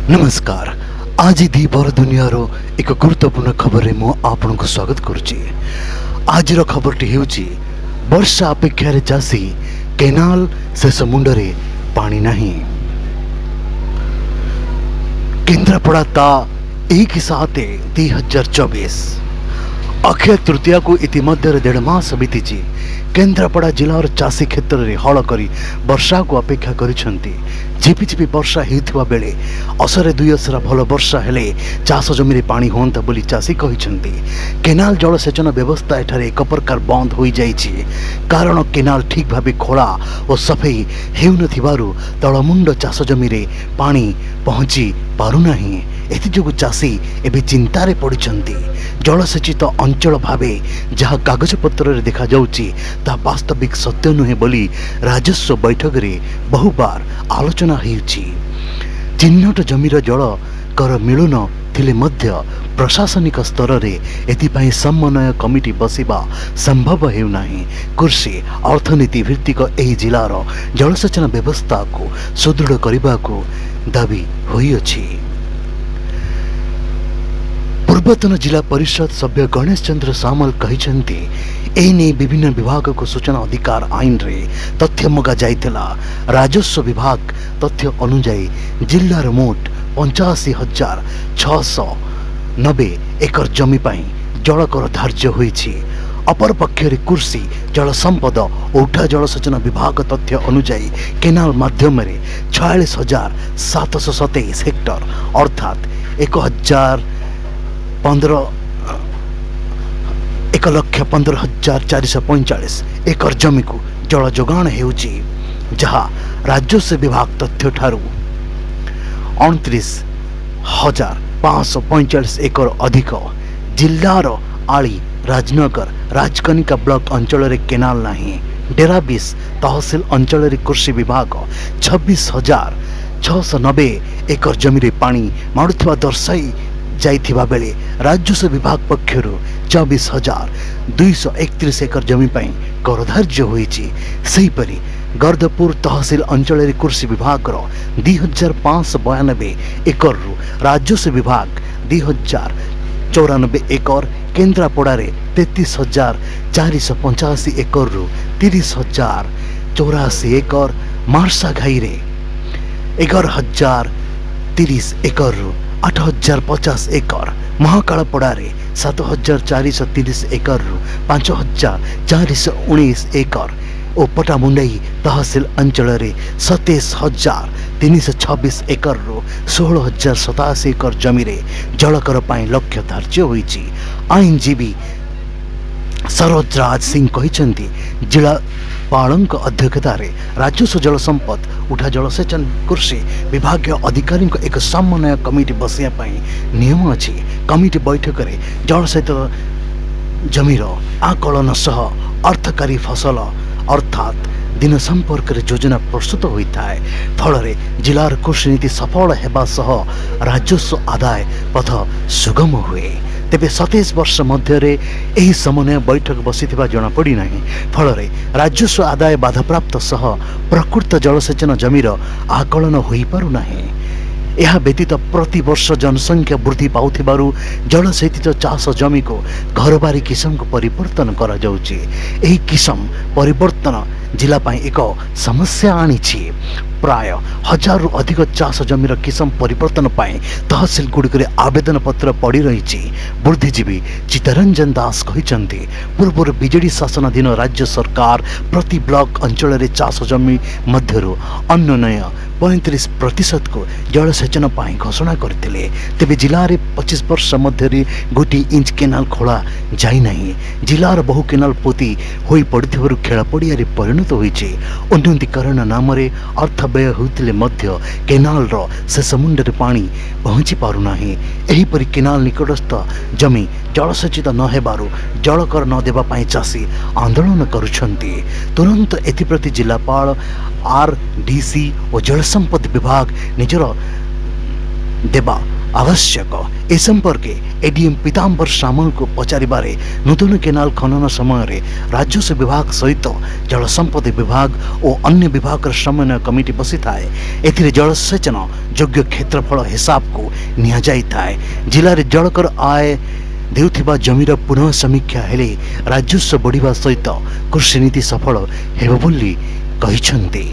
नमस्कार। आज दीपर दुनियार एक गुरुत्वपूर्ण खबर में आपन को स्वागत करुच्ची। आज खबरटी हेउची वर्षा अपेक्षा चाषी केनाल शेष मुंडरे पानी नहीं। केन्द्रापड़ा ता एक साथे 2024 अक्षय तृतीया को इतिमध्य 1.5 मास बीती। केन्द्रापड़ा जिलार चाषी क्षेत्र में हल करी वर्षा को अपेक्षा करिसेंती। झिपिझिपि वर्षा हेउथिबा बेले असरे 2 असरा भल वर्षा हेले चाष जमी पानी होंता बोली चाषी कहिसेंती। केनाल जलसेचन व्यवस्था एठारे एक प्रकार बंद हो जाइछि, कारण केनाल ठीक भावे खोला और सफाई हेउनथिबारु तळमुंड चाष जमी पानी पहुंची पारुनाही। एथिजोगु चाषी एबे चिंतारे पड़िछंती। जलसेचित अंचल भावे जहाँ कागजपत्र देखा जाउछि ता वास्तविक सत्य नुहे बोली राजस्व बैठक रे बहुबार आलोचना हेउछि। चिन्हट जमीर जल कर मिलुन थिले मध्य प्रशासनिक स्तर रे एथिपाई समन्वय कमिटी बसिबा संभव हेउनाही। कृषि अर्थनीति भित्तिक एही जिलार जलसेचन व्यवस्था को सुदृढ़ करने को दाबी होइअछि। पूर्वतन जिला परिषद सभ्य गणेश चंद्र सामल कहिसेंती एने विभिन्न विभाग को सूचना अधिकार आईन रे तथ्य मगा जाइतला। राजस्व विभाग तथ्य अनुजाई जिल्लार मोट 85,690 एकर जमी पाई जलकर धार्य होइछि। अपर पक्षरे कृषि जल संपद औठा जलसेचन विभाग तथ्य अनुजाई केनाल माध्यम 46,727 हेक्टर अर्थात 1,15,445 एकर जमी को जल जोगाण हेउछि, जहाँ राजस्व विभाग तथ्य ठारू 29,545 एकर अधिक। जिल्लार आली राजनगर राजकनिका ब्लॉक अंचल रे केनाल नहीं। डेराबिस तहसील अंचल रे कृषि विभाग 26,690 एकर जमी रे पानी मारुथवा दर्शाई जाइथिबा बेले राजस्व विभाग पक्षरु 24,231 एकर जमी पाई कर धार्य होइछि। सेहीपरि गर्दपुर तहसील अंचल रे कृषि विभाग 2,592 एकर रु राजस्व विभाग 2,094 एकर। केन्द्रापड़ा रे 33,485 एकर रु 30,084 एकर। मार्साघाई रे 11,030 एकर रु 8,050 एकर। महाकालपड़ा रे 7,430 एकर रु 5,419 एकर और पटामुंडई तहसील अंचल रे 27,326 एकर रु 16,087 एकर जमी रे जलकर पाई लक्ष्य धार्य होइछि। आईनजीवी सरोज राज सिंह कहिसेंती जिलापालଙ୍କ अध्यक्षतार राजस्व जल संपद उठा जलसेचन कृषि विभाग अधिकारी एक समन्वय कमिटी बसिया नियम अच्छी। कमिटी बैठक में जलसेचित जमीर आकलन सह अर्थकारी फसल अर्थात दिन संपर्क योजना प्रस्तुत होता है। फल जिलार कृषि नीति सफल होगा सह राजस्व आदाय पथ सुगम हुए। तेबे 27 वर्ष मध्य यही समन्वय बैठक बसी जना पड़ी ना। फल राजस्व आदाय बाधाप्राप्त सह प्रकृत जलसेचन जमीर आकलन हो पारुना। यह व्यतीत प्रति वर्ष जनसंख्या वृद्धि पाउथिबारु जलसेचित चाष जमी को घरबारी किस्म को परिवर्तन करा जाउछि। एही किस्म परिवर्तन जिला पाई एक समस्या आनीछि। प्राय 1,000 रु अधिक चाष जमीर किस्म परिवर्तन पाए तहसील गुड़िक आवेदन पत्र पड़ी रही। बुद्धिजीवी चित्तरंजन दास कहिसेंती पूर्व बीजेडी शासनाधीन राज्य सरकार प्रति ब्लॉक अंचल रे चाष जमी मध्यरु अन्ननय 35% को जलसेचन पाई घोषणा करथिले। तेबे जिलार 25 वर्ष मध्य गोटी इंच केनाल खोला जाई नहीं। जिलार बहु केनाल पोती होई पड़िथिबारु खेल पड़िया परिणत होइछि। उन्नतीकरण नाम अर्थ व्यय होतिले मध्य केनाल रो शेष मुंडरे पानी पहुंची पारुना। एहीपरि केनाल निकटस्थ जमी जलसेचित न हेबारु जलकर न देबा पाई चाषी आंदोलन करुछंती। तुरंत एथिप्रति जिलापाल आरडीसी और जल संपद विभाग निजर देबा आवश्यक। ए संपर्के एडीएम पीताम्बर सामल को पचारिबारे नूतन केनाल खनन समय राजस्व विभाग सहित जल संपत्ति विभाग और अन्य विभाग समन्वय कमिटी बसी थाए। एथिरे जलसेचन योग्य क्षेत्रफल हिसाब को निया जाई थाए। जिले में जलकर आय देउथिबा जमीर पुनः समीक्षा हेले राजस्व बढ़िबा सहित कृषि नीति सफल हेबो बोली कहिसंती।